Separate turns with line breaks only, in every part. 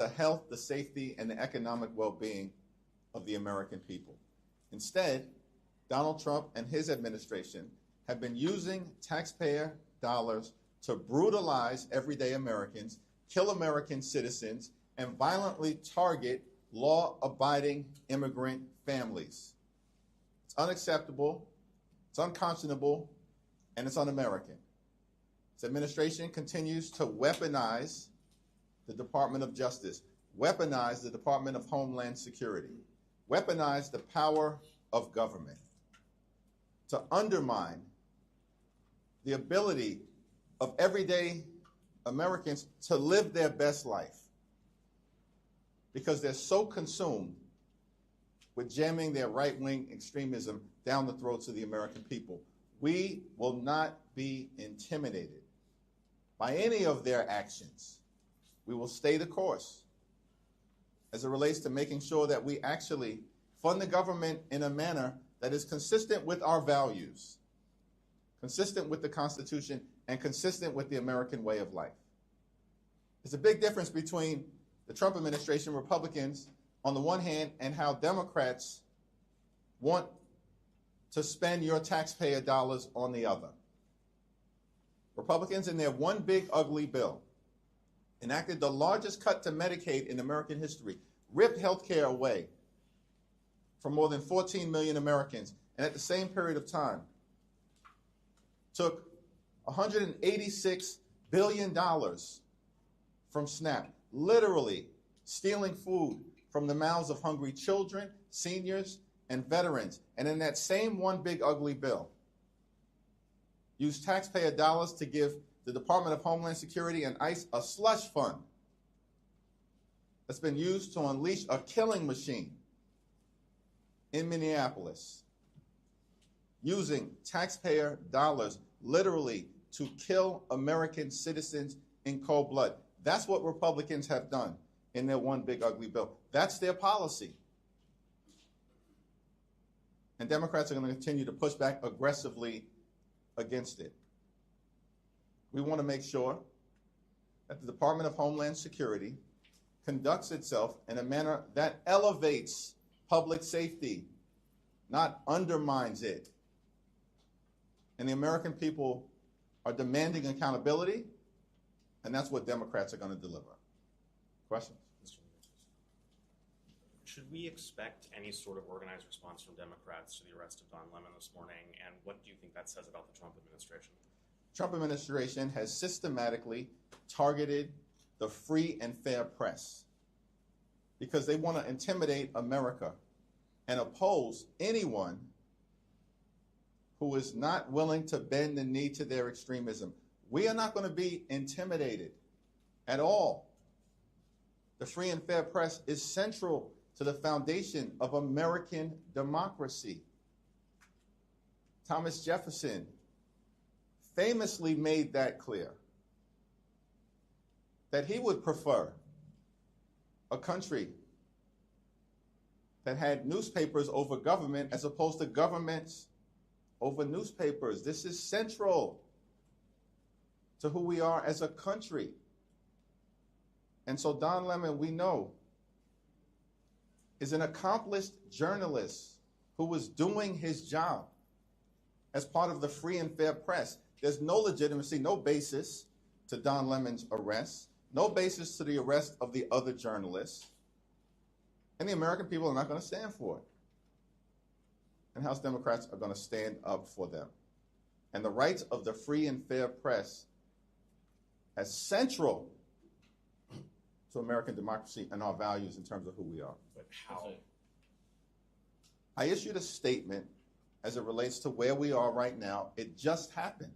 the health, the safety, and the economic well-being of the American people. Instead, Donald Trump and his administration have been using taxpayer dollars to brutalize everyday Americans, kill American citizens, and violently target law-abiding immigrant families. It's unacceptable, it's unconscionable, and it's un-American. This administration continues to weaponize the Department of Justice, weaponize the Department of Homeland Security, weaponize the power of government to undermine the ability of everyday Americans to live their best life because they're so consumed with jamming their right-wing extremism down the throats of the American people. We will not be intimidated by any of their actions. We will stay the course as it relates to making sure that we actually fund the government in a manner that is consistent with our values, consistent with the Constitution, and consistent with the American way of life. There's a big difference between the Trump administration, Republicans, on the one hand, and how Democrats want to spend your taxpayer dollars on the other. Republicans, in their one big ugly bill, enacted the largest cut to Medicaid in American history, ripped health care away from more than 14 million Americans, and at the same period of time, took $186 billion from SNAP, literally stealing food from the mouths of hungry children, seniors, and veterans. And in that same one big ugly bill, used taxpayer dollars to give the Department of Homeland Security and ICE a slush fund that's been used to unleash a killing machine in Minneapolis, using taxpayer dollars literally to kill American citizens in cold blood. That's what Republicans have done in their one big ugly bill. That's their policy. And Democrats are going to continue to push back aggressively against it. We want to make sure that the Department of Homeland Security conducts itself in a manner that elevates public safety, not undermines it. And the American people are demanding accountability, and that's what Democrats are going to deliver. Questions?
Should we expect any sort of organized response from Democrats to the arrest of Don Lemon this morning, and what do you think that says about the Trump administration?
Trump administration has systematically targeted the free and fair press because they want to intimidate America and oppose anyone who is not willing to bend the knee to their extremism. We are not going to be intimidated at all. The free and fair press is central to the foundation of American democracy. Thomas Jefferson famously made that clear, that he would prefer a country that had newspapers over government as opposed to governments over newspapers. This is central to who we are as a country. And so Don Lemon, we know, is an accomplished journalist who was doing his job as part of the free and fair press. There's no legitimacy, no basis to Don Lemon's arrest, no basis to the arrest of the other journalists. And the American people are not going to stand for it. And House Democrats are going to stand up for them. And the rights of the free and fair press as central to American democracy and our values in terms of who we are.
But how?
I issued a statement as it relates to where we are right now. It just happened.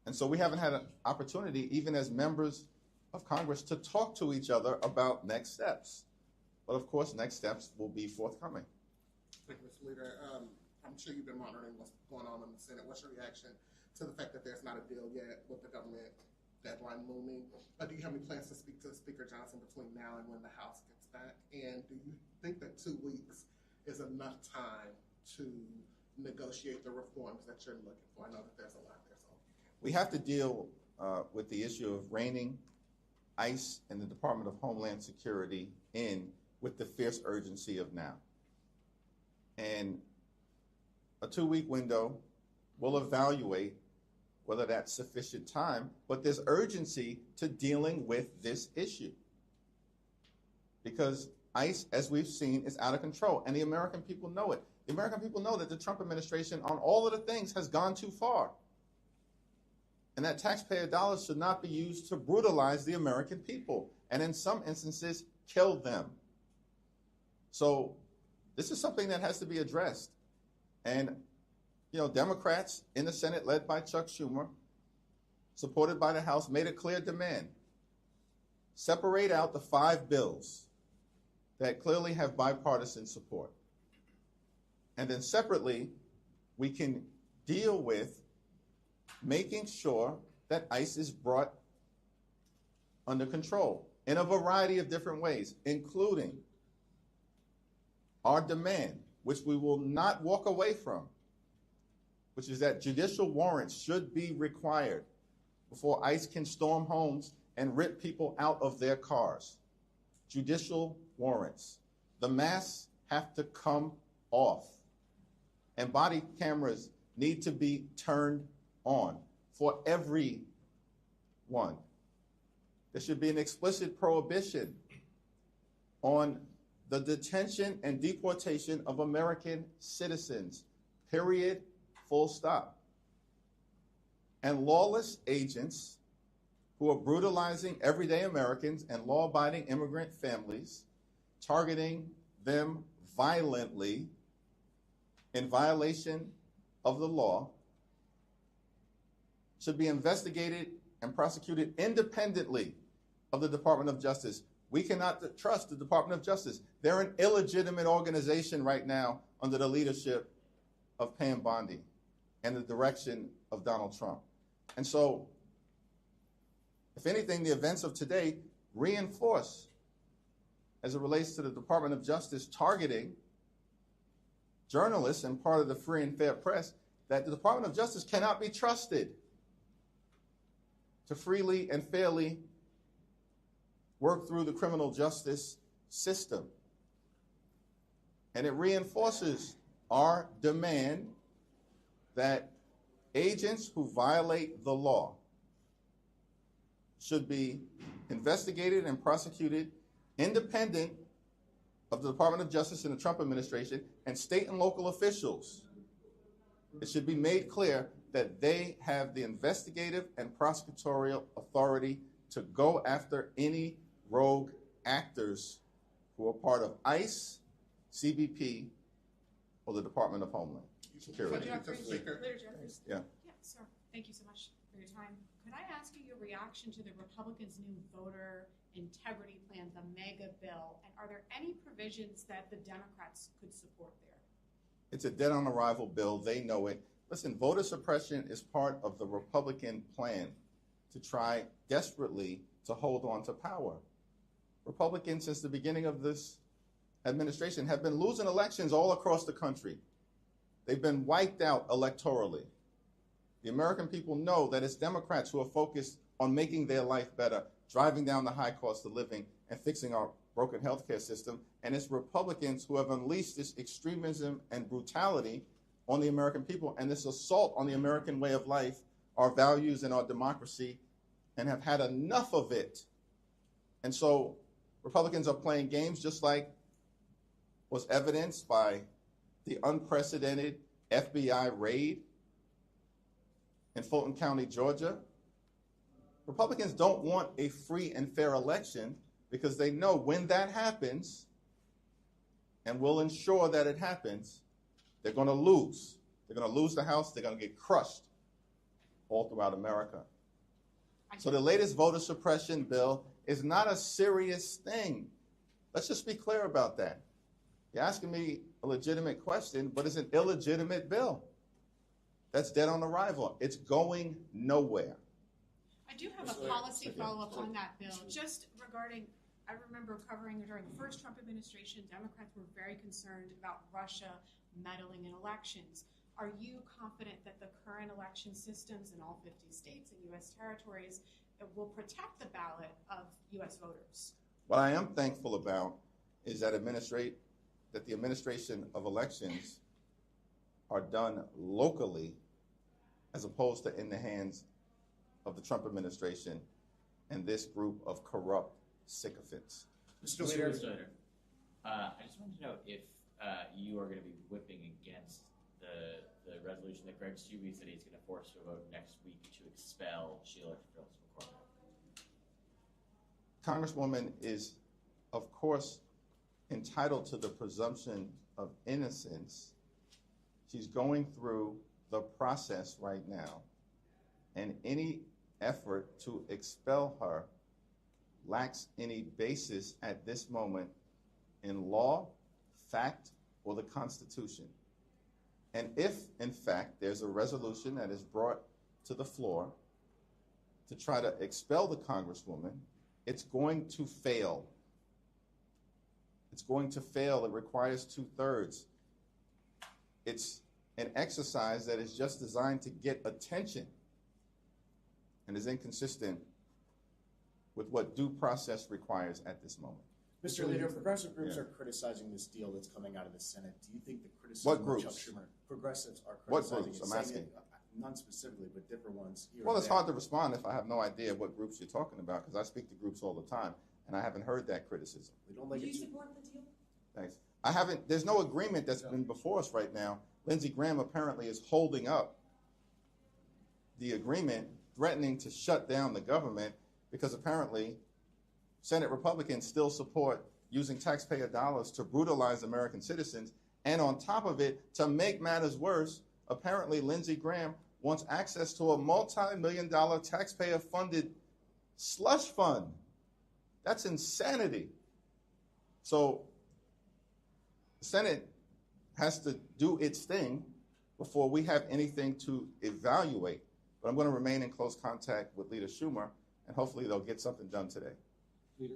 And so we haven't had an opportunity, even as members of Congress, to talk to each other about next steps. But of course, next steps will be forthcoming.
Thank you, Mr. Leader. I'm sure you've been monitoring what's going on in the Senate. What's your reaction to the fact that there's not a deal yet with the government deadline looming? Do you have any plans to speak to Speaker Johnson between now and when the House gets back? And do you think that 2 weeks is enough time to negotiate the reforms that you're looking for? I know that there's a lot there. So
we have to deal with the issue of reining ICE and the Department of Homeland Security in with the fierce urgency of now. And a 2-week window will evaluate whether that's sufficient time, but there's urgency to dealing with this issue. Because ICE, as we've seen, is out of control, and the American people know it. The American people know that the Trump administration on all of the things has gone too far. And that taxpayer dollars should not be used to brutalize the American people, and in some instances, kill them. So this is something that has to be addressed. And, you know, Democrats in the Senate, led by Chuck Schumer, supported by the House, made a clear demand. Separate out the 5 bills that clearly have bipartisan support. And then separately, we can deal with making sure that ICE is brought under control in a variety of different ways, including our demand, which we will not walk away from, which is that judicial warrants should be required before ICE can storm homes and rip people out of their cars. Judicial warrants. The masks have to come off. And body cameras need to be turned on for everyone. There should be an explicit prohibition on the detention and deportation of American citizens, period, full stop. And lawless agents who are brutalizing everyday Americans and law-abiding immigrant families, targeting them violently in violation of the law, should be investigated and prosecuted independently of the Department of Justice. We cannot trust the Department of Justice. They're an illegitimate organization right now under the leadership of Pam Bondi and the direction of Donald Trump. And so, if anything, the events of today reinforce, as it relates to the Department of Justice targeting journalists and part of the free and fair press, that the Department of Justice cannot be trusted to freely and fairly work through the criminal justice system. And it reinforces our demand that agents who violate the law should be investigated and prosecuted independent of the Department of Justice and the Trump administration and state and local officials. It should be made clear that they have the investigative and prosecutorial authority to go after any rogue actors who are part of ICE, CBP, or the Department of Homeland Security.
Jeffries.
Yeah.
Yeah, sir. Thank you so much for your time. Could I ask you your reaction to the Republicans' new voter integrity plan, the mega bill, and are there any provisions that the Democrats could support there?
It's a dead on arrival bill. They know it. Listen, voter suppression is part of the Republican plan to try desperately to hold on to power. Republicans, since the beginning of this administration, have been losing elections all across the country. They've been wiped out electorally. The American people know that it's Democrats who are focused on making their life better, driving down the high cost of living, and fixing our broken healthcare system. And it's Republicans who have unleashed this extremism and brutality on the American people and this assault on the American way of life, our values, and our democracy, and have had enough of it. And so Republicans are playing games, just like was evidenced by the unprecedented FBI raid in Fulton County, Georgia. Republicans don't want a free and fair election because they know when that happens, and will ensure that it happens, they're going to lose. They're going to lose the House. They're going to get crushed all throughout America. So the latest voter suppression bill is not a serious thing. Let's just be clear about that. You're asking me a legitimate question, but it's an illegitimate bill. That's dead on arrival. It's going nowhere.
I do have a policy follow-up on that bill, just regarding, I remember covering during the first Trump administration, Democrats were very concerned about Russia meddling in elections. Are you confident that the current election systems in all 50 states and U.S. territories will protect the ballot of U.S. voters.
What I am thankful about is that the administration of elections are done locally as opposed to in the hands of the Trump administration and this group of corrupt sycophants.
Mr. Leader, I just wanted to know if you are going to be whipping against the resolution that Greg Steube said he's going to force a vote next week to expel Sheila Phillips McCormick.
Congresswoman is, of course, entitled to the presumption of innocence. She's going through the process right now, and any effort to expel her lacks any basis at this moment in law, fact, or the Constitution. And if, in fact, there's a resolution that is brought to the floor to try to expel the Congresswoman, it's going to fail. It's going to fail. It requires 2/3. It's an exercise that is just designed to get attention and is inconsistent with what due process requires at this moment.
Mr. Leader, progressive groups are criticizing this deal that's coming out of the Senate. Do you think the criticism
What groups?
of Chuck Schumer, progressives are
What
criticizing
groups?
it,
I'm
saying
asking.
it, none specifically, but different ones here
Well,
and
it's
there.
hard to respond if I have no idea what groups you're talking about, because I speak to groups all the time, and I haven't heard that criticism.
We don't like
Do
it
you
too.
support the deal?
Thanks. I haven't, there's no agreement that's been before us right now. Lindsey Graham apparently is holding up the agreement, threatening to shut down the government, because apparently Senate Republicans still support using taxpayer dollars to brutalize American citizens. And on top of it, to make matters worse, apparently Lindsey Graham wants access to a multi-million-dollar taxpayer-funded slush fund. That's insanity. So the Senate has to do its thing before we have anything to evaluate. But I'm going to remain in close contact with Leader Schumer, and hopefully they'll get something done today.
Leader,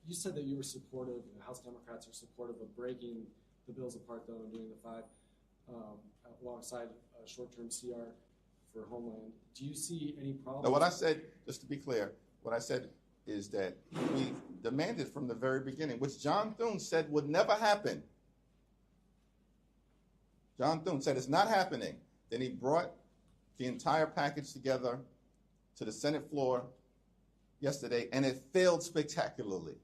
you said that you were supportive, the House Democrats are supportive of breaking the bills apart, though, and doing the 5 alongside a short-term CR for Homeland. Do you see any problem?
Now, what I said, just to be clear, what I said is that we demanded from the very beginning, which John Thune said would never happen. John Thune said it's not happening. Then he brought the entire package together to the Senate floor yesterday, and it failed spectacularly.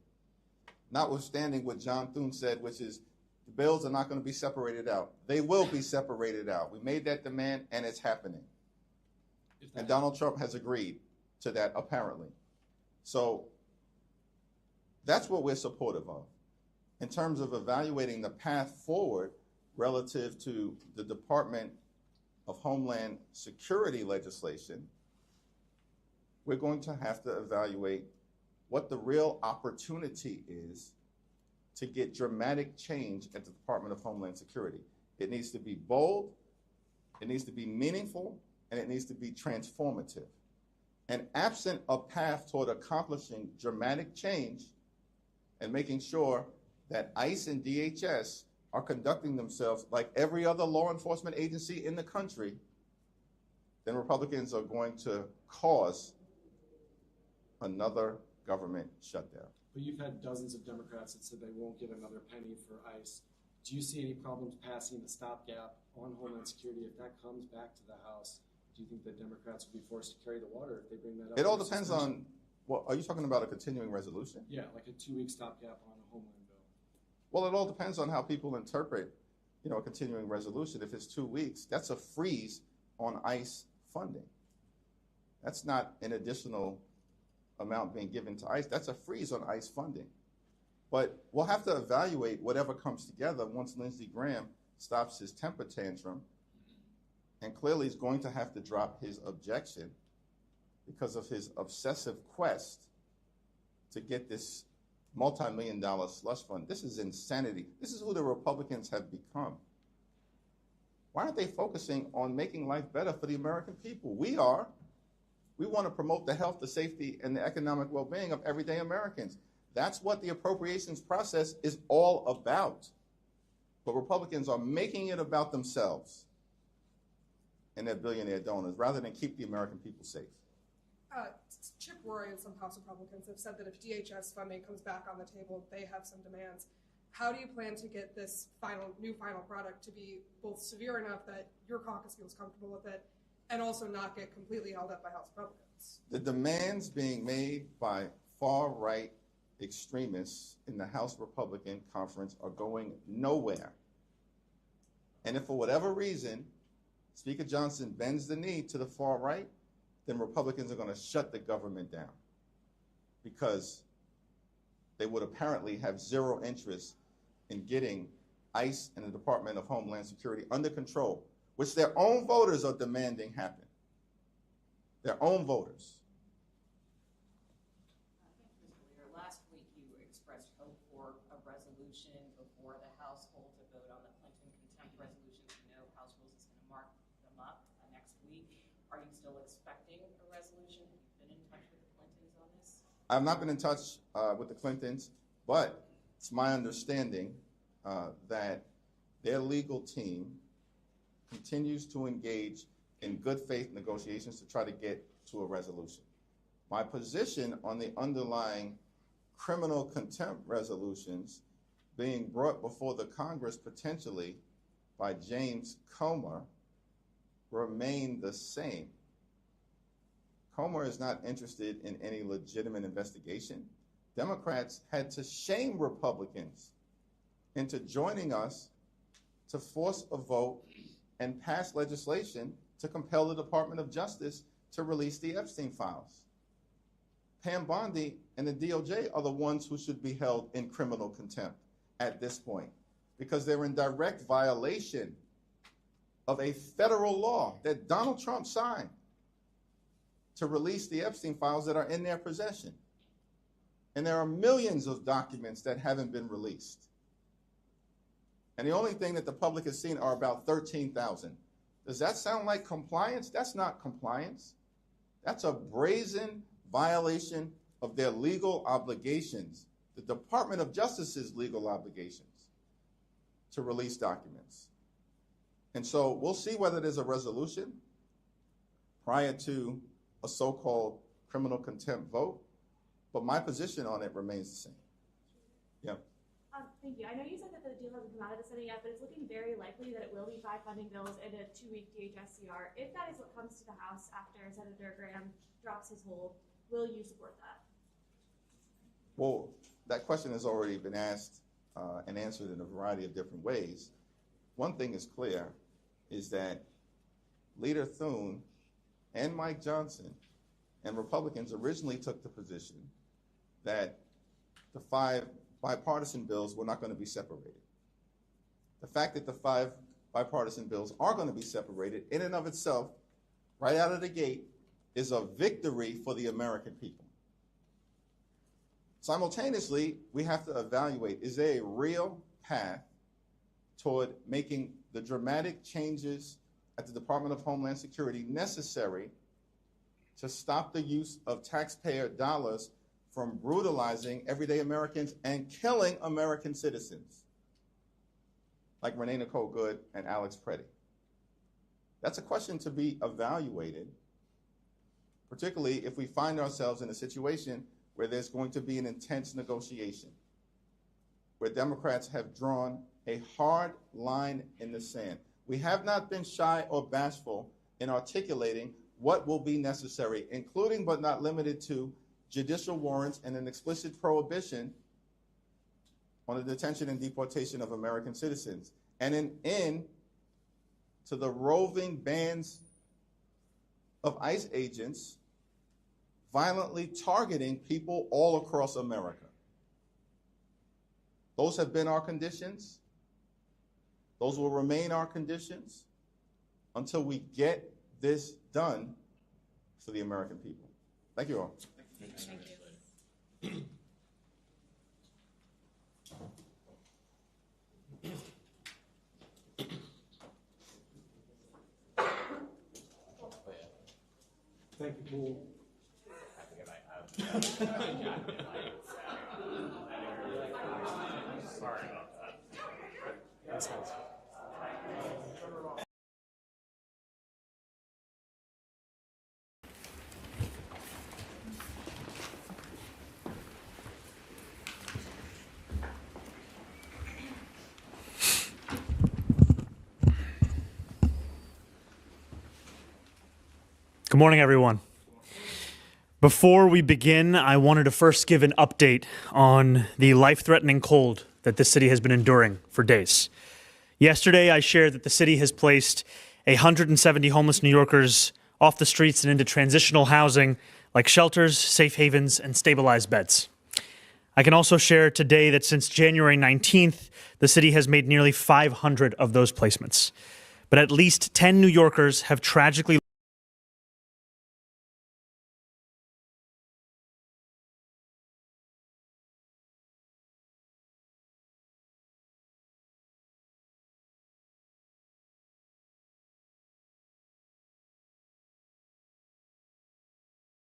Notwithstanding what John Thune said, which is the bills are not going to be separated out. They will be separated out. We made that demand, and it's happening. And Donald Trump has agreed to that, apparently. So that's what we're supportive of. In terms of evaluating the path forward relative to the Department of Homeland Security legislation, we're going to have to evaluate what the real opportunity is to get dramatic change at the Department of Homeland Security. It needs to be bold, it needs to be meaningful, and it needs to be transformative. And absent a path toward accomplishing dramatic change and making sure that ICE and DHS are conducting themselves like every other law enforcement agency in the country, then Republicans are going to cause another government shutdown.
But you've had dozens of Democrats that said they won't give another penny for ICE. Do you see any problems passing the stopgap on Homeland Security if that comes back to the House? Do you think that Democrats will be forced to carry the water if they bring that up?
It all depends on, well, are you talking about a continuing resolution?
Yeah, like a 2-week stopgap on a Homeland bill.
Well, it all depends on how people interpret, a continuing resolution. If it's 2 weeks, that's a freeze on ICE funding. That's not an additional amount being given to ICE. That's a freeze on ICE funding. But we'll have to evaluate whatever comes together once Lindsey Graham stops his temper tantrum, and clearly he's going to have to drop his objection because of his obsessive quest to get this multi-million-dollar slush fund. This is insanity. This is who the Republicans have become. Why aren't they focusing on making life better for the American people? We are. We want to promote the health, the safety, and the economic well-being of everyday Americans. That's what the appropriations process is all about. But Republicans are making it about themselves and their billionaire donors rather than keep the American people safe.
Chip Roy and some House Republicans have said that if DHS funding comes back on the table, they have some demands. How do you plan to get this new final product to be both severe enough that your caucus feels comfortable with it and also not get completely held up by House Republicans?
The demands being made by far-right extremists in the House Republican Conference are going nowhere. And if for whatever reason Speaker Johnson bends the knee to the far right, then Republicans are going to shut the government down because they would apparently have zero interest in getting ICE and the Department of Homeland Security under control, which their own voters are demanding happen. Their own voters.
Last week you expressed hope for a resolution before the House holds a vote on the Clinton contempt resolutions. We know House Rules is going to mark them up next week. Are you still expecting a resolution? Have you been in touch with the Clintons on this?
I've not been in touch with the Clintons, but it's my understanding that their legal team continues to engage in good faith negotiations to try to get to a resolution. My position on the underlying criminal contempt resolutions being brought before the Congress potentially by James Comer remain the same. Comer is not interested in any legitimate investigation. Democrats had to shame Republicans into joining us to force a vote and pass legislation to compel the Department of Justice to release the Epstein files. Pam Bondi and the DOJ are the ones who should be held in criminal contempt at this point because they're in direct violation of a federal law that Donald Trump signed to release the Epstein files that are in their possession. And there are millions of documents that haven't been released. And the only thing that the public has seen are about 13,000. Does that sound like compliance? That's not compliance. That's a brazen violation of their legal obligations, the Department of Justice's legal obligations to release documents. And so we'll see whether there's a resolution prior to a so-called criminal contempt vote, but my position on it remains the same. Yeah.
Thank you. I know you said that the deal hasn't come out of the Senate yet, but it's looking very likely that it will be 5 funding bills and a 2-week DHS CR. If that is what comes to the House after Senator Graham drops his hold, will you support that?
Well, that question has already been asked and answered in a variety of different ways. One thing is clear, is that Leader Thune and Mike Johnson and Republicans originally took the position that the 5 bipartisan bills were not going to be separated. The fact that the 5 bipartisan bills are going to be separated in and of itself, right out of the gate, is a victory for the American people. Simultaneously, we have to evaluate, is there a real path toward making the dramatic changes at the Department of Homeland Security necessary to stop the use of taxpayer dollars from brutalizing everyday Americans and killing American citizens, like Renee Nicole Good and Alex Preddy? That's a question to be evaluated, particularly if we find ourselves in a situation where there's going to be an intense negotiation, where Democrats have drawn a hard line in the sand. We have not been shy or bashful in articulating what will be necessary, including but not limited to judicial warrants and an explicit prohibition on the detention and deportation of American citizens, and an end to the roving bands of ICE agents violently targeting people all across America. Those have been our conditions. Those will remain our conditions until we get this done for the American people. Thank you all.
Thank you.
Thank you, Paul.
Sorry about that.
That's nice.
morning, everyone. Before we begin, I wanted to first give an update on the life-threatening cold that this city has been enduring for days. Yesterday, I shared that the city has placed 170 homeless New Yorkers off the streets and into transitional housing like shelters, safe havens, and stabilized beds. I can also share today that since January 19th, the city has made nearly 500 of those placements. But at least 10 New Yorkers have tragically